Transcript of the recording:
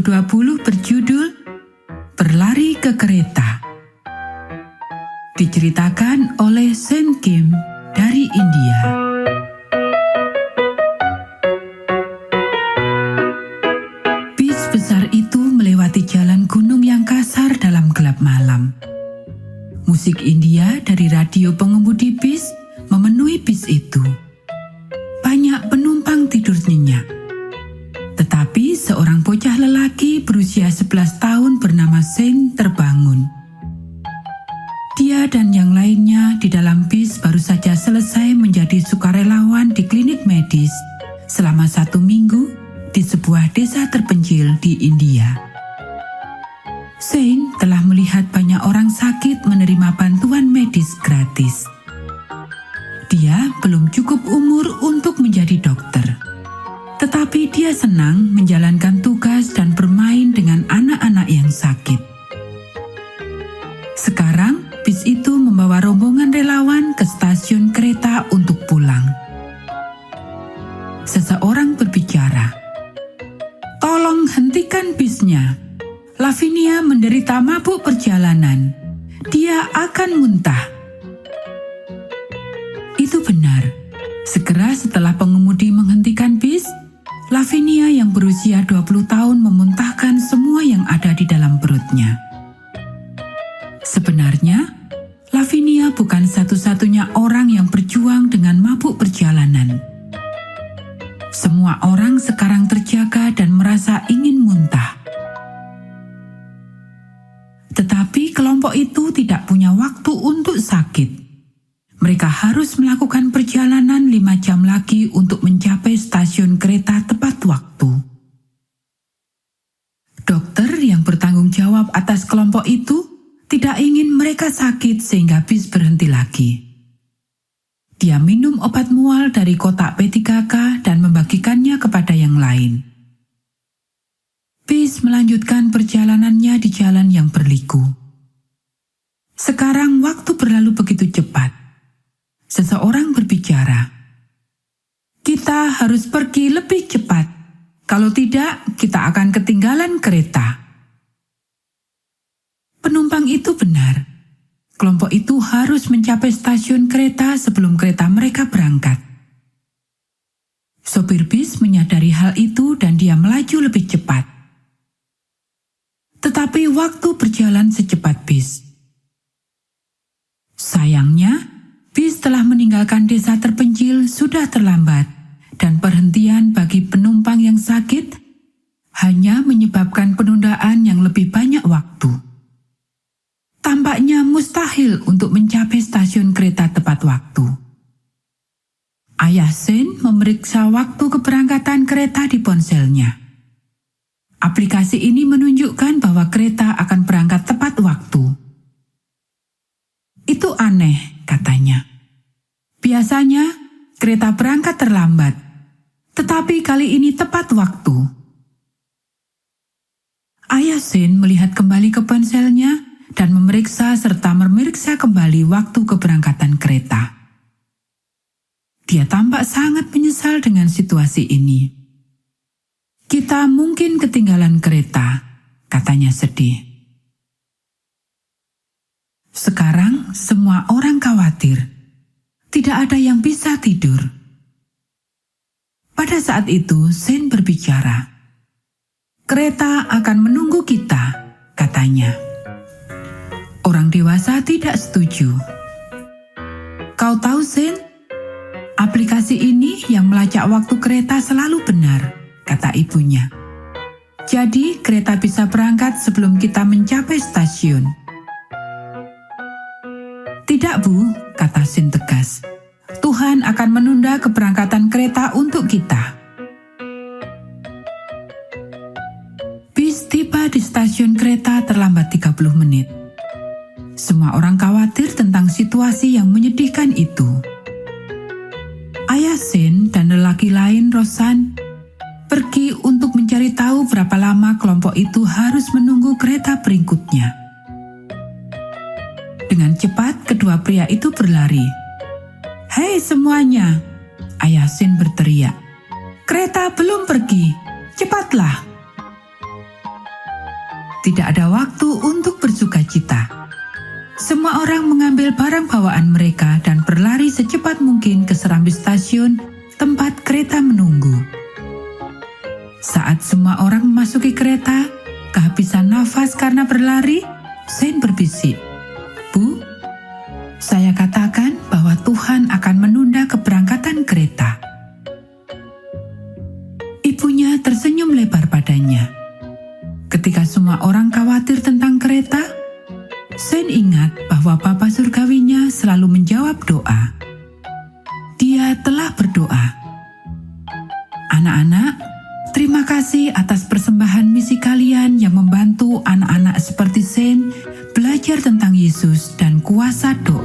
2020 berjudul Berlari ke Kereta. Diceritakan oleh Sen Kim dari India. Bis besar itu melewati jalan gunung yang kasar dalam gelap malam. Musik India dari radio pengemudi bis memenuhi bis itu. Banyak penumpang tidur nyenyak. Tetapi seorang bocah lelaki berusia 11 tahun bernama Sen terbangun. Dia dan yang lainnya di dalam bis baru saja selesai menjadi sukarelawan di klinik medis selama 1 minggu di sebuah desa terpencil di India. Sen telah melihat banyak orang sakit menerima bantuan medis gratis. Dia belum cukup umur untuk menjadi dokter. Tetapi dia senang menjalankan tugas dan bermain dengan anak-anak yang sakit. Sekarang, bis itu membawa rombongan relawan ke stasiun kereta untuk pulang. Seseorang berbicara, "Tolong hentikan bisnya. Lavinia menderita mabuk perjalanan. Dia akan muntah." Itu benar. Segera setelah pengemudi menghentikan bis, Lavinia yang berusia 20 tahun memuntahkan semua yang ada di dalam perutnya. Sebenarnya, Lavinia bukan satu-satunya orang yang berjuang dengan mabuk perjalanan. Semua orang sekarang terjaga dan merasa ingin muntah. Tetapi kelompok itu tidak punya waktu untuk sakit. Mereka harus melakukan perjalanan 5 jam lagi untuk mencapai stasiun kereta tepat waktu. Dokter yang bertanggung jawab atas kelompok itu tidak ingin mereka sakit sehingga bis berhenti lagi. Dia minum obat mual dari kotak P3K dan membagikannya kepada yang lain. Bis melanjutkan perjalanannya di jalan yang berliku. Sekarang waktu berlalu begitu cepat. Seseorang berbicara, "Kita harus pergi lebih cepat. Kalau tidak, kita akan ketinggalan kereta." Penumpang itu benar. Kelompok itu harus mencapai stasiun kereta sebelum kereta mereka berangkat. Sopir bis menyadari hal itu dan dia melaju lebih cepat. Tetapi waktu berjalan secepat bis. Sayangnya, bis telah meninggalkan desa terpencil sudah terlambat dan perhentian bagi penumpang yang sakit hanya menyebabkan penundaan yang lebih banyak waktu. Tampaknya mustahil untuk mencapai stasiun kereta tepat waktu. Ayah Sen memeriksa waktu keberangkatan kereta di ponselnya. Aplikasi ini menunjukkan bahwa kereta akan berangkat tepat waktu. "Itu aneh," katanya. "Biasanya kereta berangkat terlambat, tetapi kali ini tepat waktu." Ayah Sen melihat kembali ke ponselnya dan memeriksa serta memeriksa kembali waktu keberangkatan kereta. Dia tampak sangat menyesal dengan situasi ini. "Kita mungkin ketinggalan kereta," katanya sedih. Sekarang semua orang khawatir. Tidak ada yang bisa tidur. Pada saat itu, Sen berbicara. "Kereta akan menunggu kita," katanya. Orang dewasa tidak setuju. "Kau tahu, Sen, aplikasi ini yang melacak waktu kereta selalu benar," kata ibunya. "Jadi kereta bisa berangkat sebelum kita mencapai stasiun." "Tidak, Bu," kata Sen tegas. "Tuhan akan menunda keberangkatan kereta untuk kita." Bis tiba di stasiun kereta terlambat 30 menit. Semua orang khawatir tentang situasi yang menyedihkan itu. Ayah Sen dan lelaki lain, Rosan, pergi untuk mencari tahu berapa lama kelompok itu harus menunggu kereta berikutnya. Dengan cepat, kedua pria itu berlari. "Hei semuanya!" Ayah Sen berteriak. "Kereta belum pergi, cepatlah!" Tidak ada waktu untuk bersuka cita. Semua orang mengambil barang bawaan mereka dan berlari secepat mungkin ke serambi stasiun tempat kereta menunggu. Saat semua orang memasuki kereta, kehabisan nafas karena berlari, Shane berbisik, "Bu, saya katakan bahwa Tuhan akan menunda keberangkatan kereta." Ibunya tersenyum lebar padanya. Ketika semua orang khawatir tentang kereta, Shane ingat bahwa Bapa Surgawinya selalu menjawab doa. Dia telah berdoa, "Anak-anak, terima kasih atas persembahan misi kalian yang membantu anak-anak seperti Shane belajar tentang Yesus dan kuasa doa."